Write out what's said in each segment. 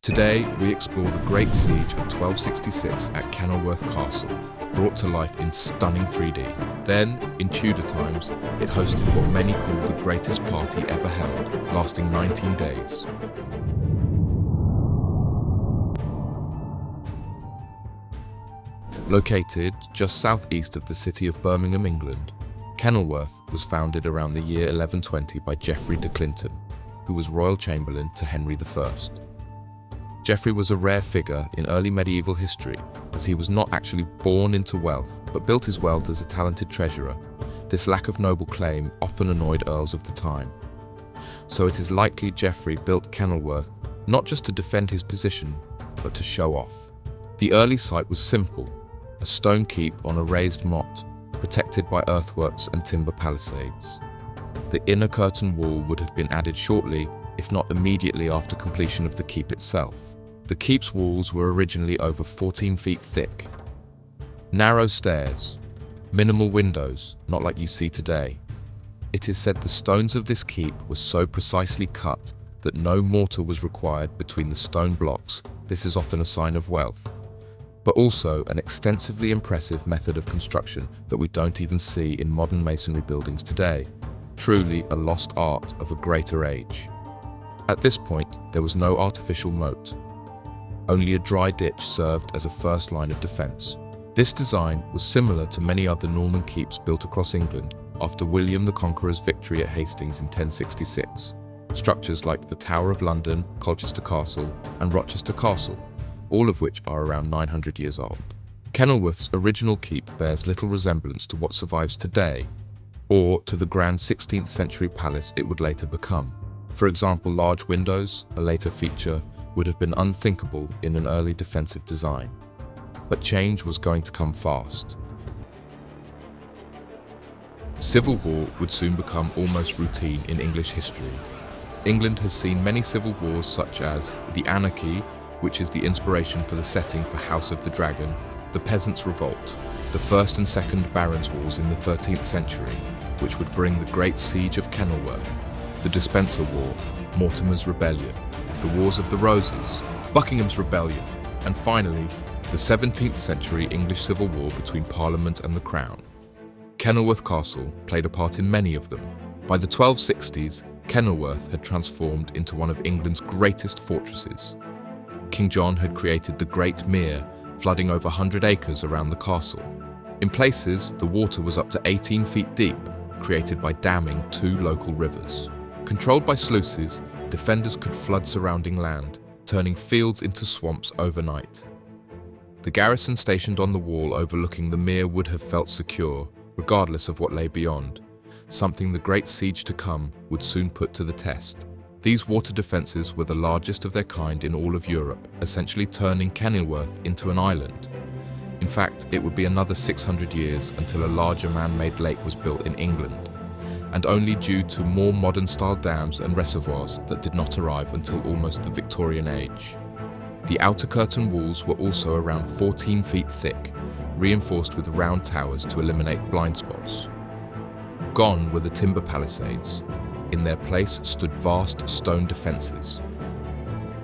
Today, we explore the Great Siege of 1266 at Kenilworth Castle, brought to life in stunning 3D. Then, in Tudor times, it hosted what many call the greatest party ever held, lasting 19 days. Located just southeast of the city of Birmingham, England, Kenilworth was founded around the year 1120 by Geoffrey de Clinton, who was Royal Chamberlain to Henry I. Geoffrey was a rare figure in early medieval history, as he was not actually born into wealth, but built his wealth as a talented treasurer. This lack of noble claim often annoyed earls of the time. So it is likely Geoffrey built Kenilworth not just to defend his position, but to show off. The early site was simple, a stone keep on a raised motte, protected by earthworks and timber palisades. The inner curtain wall would have been added shortly, if not immediately after completion of the keep itself. The keep's walls were originally over 14 feet thick. Narrow stairs, minimal windows, not like you see today. It is said the stones of this keep were so precisely cut that no mortar was required between the stone blocks. This is often a sign of wealth, but also an extensively impressive method of construction that we don't even see in modern masonry buildings today. Truly a lost art of a greater age. At this point, there was no artificial moat. Only a dry ditch served as a first line of defence. This design was similar to many other Norman keeps built across England after William the Conqueror's victory at Hastings in 1066. Structures like the Tower of London, Colchester Castle, and Rochester Castle, all of which are around 900 years old. Kenilworth's original keep bears little resemblance to what survives today, or to the grand 16th century palace it would later become. For example, large windows, a later feature, would have been unthinkable in an early defensive design. But change was going to come fast. Civil war would soon become almost routine in English history. England has seen many civil wars such as the Anarchy, which is the inspiration for the setting for House of the Dragon, the Peasants' Revolt, the First and Second Barons' Wars in the 13th century, which would bring the Great Siege of Kenilworth, the Despencer War, Mortimer's Rebellion, the Wars of the Roses, Buckingham's Rebellion, and finally, the 17th century English Civil War between Parliament and the Crown. Kenilworth Castle played a part in many of them. By the 1260s, Kenilworth had transformed into one of England's greatest fortresses. King John had created the Great Mere, flooding over 100 acres around the castle. In places, the water was up to 18 feet deep, created by damming 2 local rivers. Controlled by sluices, defenders could flood surrounding land, turning fields into swamps overnight. The garrison stationed on the wall overlooking the mere would have felt secure, regardless of what lay beyond, something the great siege to come would soon put to the test. These water defences were the largest of their kind in all of Europe, essentially turning Kenilworth into an island. In fact, it would be another 600 years until a larger man-made lake was built in England, and only due to more modern-style dams and reservoirs that did not arrive until almost the Victorian age. The outer curtain walls were also around 14 feet thick, reinforced with round towers to eliminate blind spots. Gone were the timber palisades. In their place stood vast stone defences.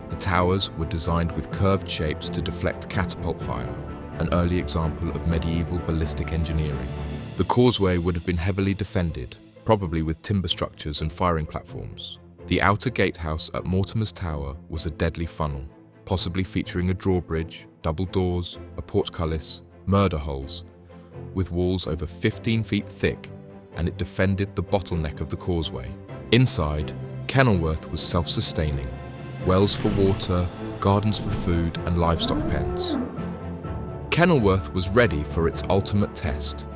The towers were designed with curved shapes to deflect catapult fire, an early example of medieval ballistic engineering. The causeway would have been heavily defended, probably with timber structures and firing platforms. The outer gatehouse at Mortimer's Tower was a deadly funnel, possibly featuring a drawbridge, double doors, a portcullis, murder holes, with walls over 15 feet thick, and it defended the bottleneck of the causeway. Inside, Kenilworth was self-sustaining, wells for water, gardens for food, and livestock pens. Kenilworth was ready for its ultimate test,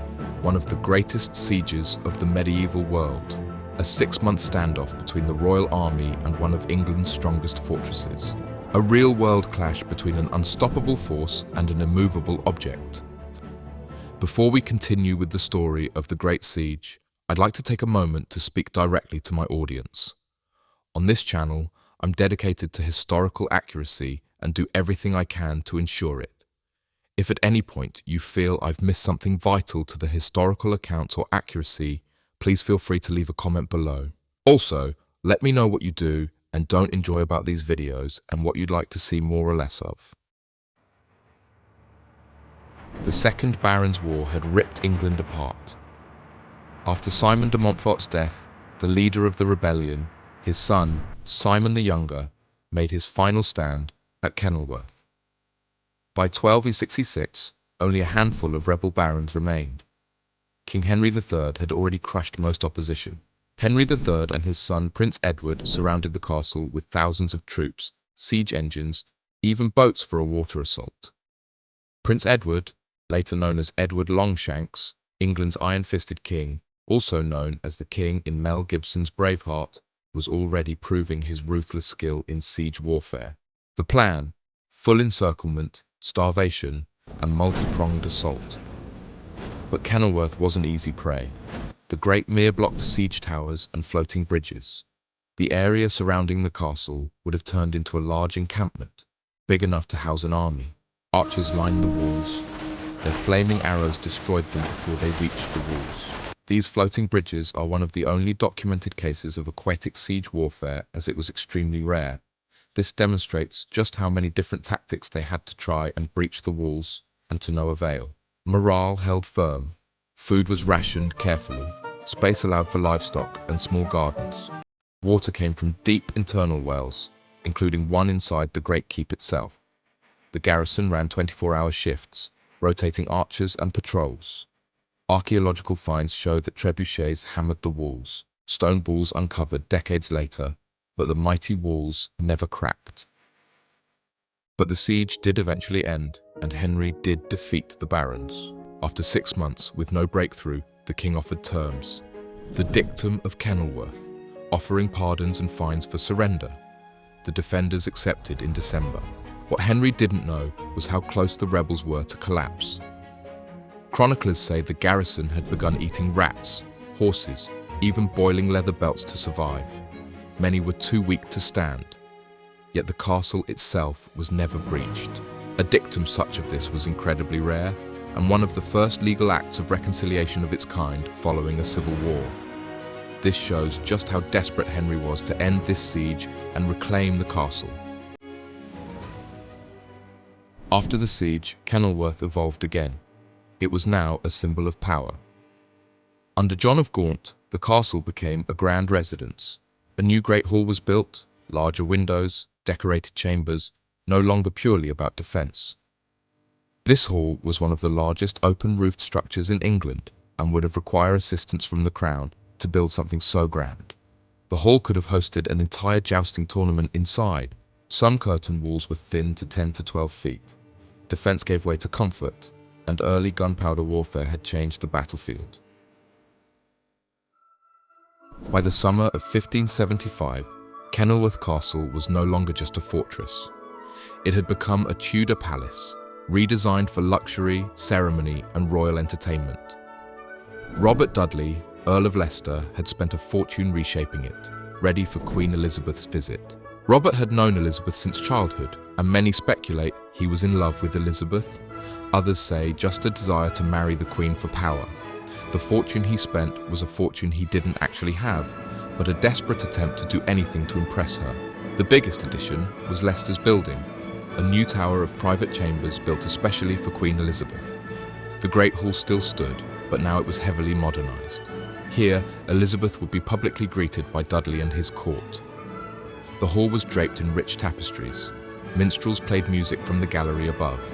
one of the greatest sieges of the medieval world, a 6-month standoff between the royal army and one of England's strongest fortresses. A real-world clash between an unstoppable force and an immovable object. Before we continue with the story of the Great Siege, I'd like to take a moment to speak directly to my audience. On this channel, I'm dedicated to historical accuracy and do everything I can to ensure it. If at any point you feel I've missed something vital to the historical account or accuracy, please feel free to leave a comment below. Also, let me know what you do and don't enjoy about these videos and what you'd like to see more or less of. The Second Barons' War had ripped England apart. After Simon de Montfort's death, the leader of the rebellion, his son, Simon the Younger, made his final stand at Kenilworth. By 1266, only a handful of rebel barons remained. King Henry III had already crushed most opposition. Henry III and his son Prince Edward surrounded the castle with thousands of troops, siege engines, even boats for a water assault. Prince Edward, later known as Edward Longshanks, England's iron-fisted king, also known as the King in Mel Gibson's Braveheart, was already proving his ruthless skill in siege warfare. The plan: full encirclement, starvation, and multi-pronged assault. But Kenilworth wasn't easy prey. The Great Mere blocked siege towers and floating bridges. The area surrounding the castle would have turned into a large encampment, big enough to house an army. Archers lined the walls. Their flaming arrows destroyed them before they reached the walls. These floating bridges are one of the only documented cases of aquatic siege warfare, as it was extremely rare. This demonstrates just how many different tactics they had to try and breach the walls, and to no avail. Morale held firm. Food was rationed carefully. Space allowed for livestock and small gardens. Water came from deep internal wells, including one inside the Great Keep itself. The garrison ran 24-hour shifts, rotating archers and patrols. Archaeological finds show that trebuchets hammered the walls, stone balls uncovered decades later, but the mighty walls never cracked. But the siege did eventually end, and Henry did defeat the barons. After 6 months, with no breakthrough, the king offered terms. The dictum of Kenilworth, offering pardons and fines for surrender. The defenders accepted in December. What Henry didn't know was how close the rebels were to collapse. Chroniclers say the garrison had begun eating rats, horses, even boiling leather belts to survive. Many were too weak to stand. Yet the castle itself was never breached. A dictum such of this was incredibly rare, and one of the first legal acts of reconciliation of its kind following a civil war. This shows just how desperate Henry was to end this siege and reclaim the castle. After the siege, Kenilworth evolved again. It was now a symbol of power. Under John of Gaunt, the castle became a grand residence. A new great hall was built, larger windows, decorated chambers, no longer purely about defense. This hall was one of the largest open-roofed structures in England and would have required assistance from the crown to build something so grand. The hall could have hosted an entire jousting tournament inside. Some curtain walls were thin to 10 to 12 feet. Defense gave way to comfort, and early gunpowder warfare had changed the battlefield. By the summer of 1575, Kenilworth Castle was no longer just a fortress. It had become a Tudor palace, redesigned for luxury, ceremony, and royal entertainment. Robert Dudley, Earl of Leicester, had spent a fortune reshaping it, ready for Queen Elizabeth's visit. Robert had known Elizabeth since childhood, and many speculate he was in love with Elizabeth. Others say just a desire to marry the Queen for power. The fortune he spent was a fortune he didn't actually have, but a desperate attempt to do anything to impress her. The biggest addition was Leicester's building, a new tower of private chambers built especially for Queen Elizabeth. The Great Hall still stood, but now it was heavily modernized. Here, Elizabeth would be publicly greeted by Dudley and his court. The hall was draped in rich tapestries. Minstrels played music from the gallery above.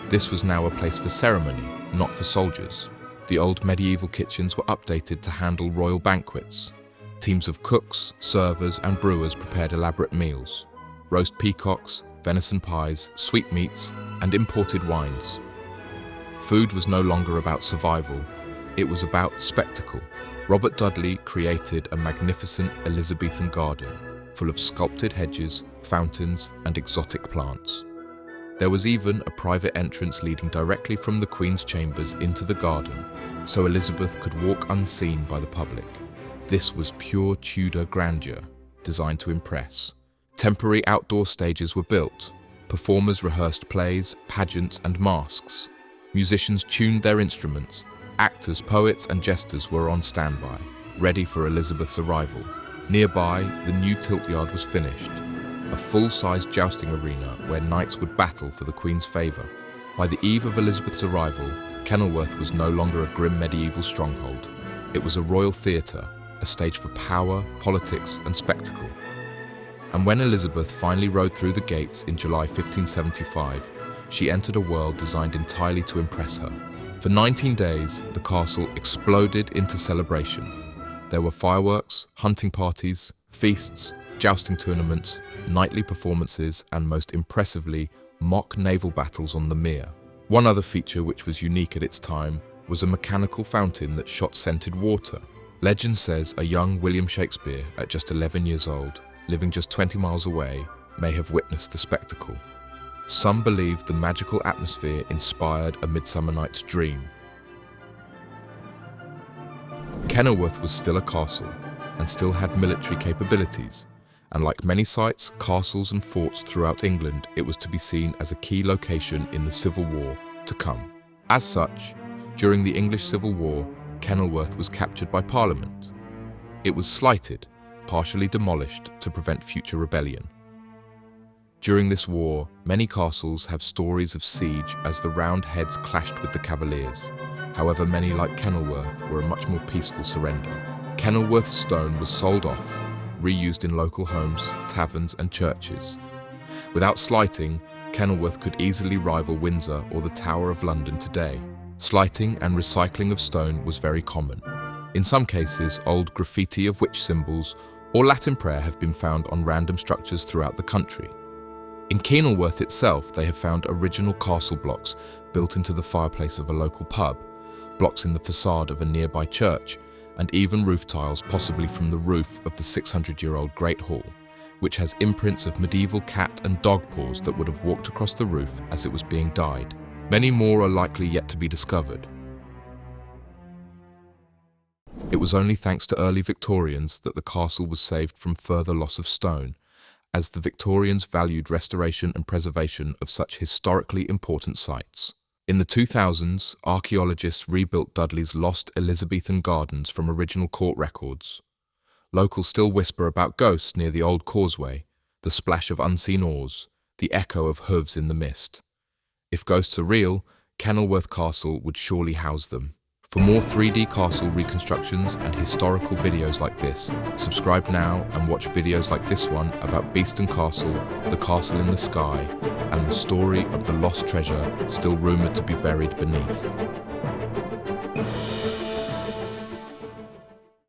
This was now a place for ceremony, not for soldiers. The old medieval kitchens were updated to handle royal banquets. Teams of cooks, servers, and brewers prepared elaborate meals. Roast peacocks, venison pies, sweetmeats, and imported wines. Food was no longer about survival, it was about spectacle. Robert Dudley created a magnificent Elizabethan garden, full of sculpted hedges, fountains, and exotic plants. There was even a private entrance leading directly from the Queen's chambers into the garden, so Elizabeth could walk unseen by the public. This was pure Tudor grandeur, designed to impress. Temporary outdoor stages were built. Performers rehearsed plays, pageants, and masks. Musicians tuned their instruments. Actors, poets, and jesters were on standby, ready for Elizabeth's arrival. Nearby, the new tilt yard was finished, a full-size jousting arena where knights would battle for the Queen's favour. By the eve of Elizabeth's arrival, Kenilworth was no longer a grim medieval stronghold. It was a royal theatre, a stage for power, politics and spectacle. And when Elizabeth finally rode through the gates in July 1575, she entered a world designed entirely to impress her. For 19 days, the castle exploded into celebration. There were fireworks, hunting parties, feasts, jousting tournaments, nightly performances, and most impressively, mock naval battles on the Mere. One other feature which was unique at its time was a mechanical fountain that shot scented water. Legend says a young William Shakespeare, at just 11 years old, living just 20 miles away, may have witnessed the spectacle. Some believe the magical atmosphere inspired A Midsummer Night's Dream. Kenilworth was still a castle, and still had military capabilities, and like many sites, castles and forts throughout England, it was to be seen as a key location in the Civil War to come. As such, during the English Civil War, Kenilworth was captured by Parliament. It was slighted, partially demolished to prevent future rebellion. During this war, many castles have stories of siege as the Roundheads clashed with the Cavaliers. However, many like Kenilworth were a much more peaceful surrender. Kenilworth stone was sold off, reused in local homes, taverns and churches. Without slighting, Kenilworth could easily rival Windsor or the Tower of London today. Slighting and recycling of stone was very common. In some cases, old graffiti of witch symbols or Latin prayer have been found on random structures throughout the country. In Kenilworth itself, they have found original castle blocks built into the fireplace of a local pub, blocks in the facade of a nearby church, and even roof tiles possibly from the roof of the 600-year-old Great Hall, which has imprints of medieval cat and dog paws that would have walked across the roof as it was being dyed. Many more are likely yet to be discovered. It was only thanks to early Victorians that the castle was saved from further loss of stone, as the Victorians valued restoration and preservation of such historically important sites. In the 2000s, archaeologists rebuilt Dudley's lost Elizabethan gardens from original court records. Locals still whisper about ghosts near the old causeway, the splash of unseen oars, the echo of hooves in the mist. If ghosts are real, Kenilworth Castle would surely house them. For more 3D castle reconstructions and historical videos like this, subscribe now and watch videos like this one about Beeston Castle, the castle in the sky, and the story of the lost treasure still rumoured to be buried beneath.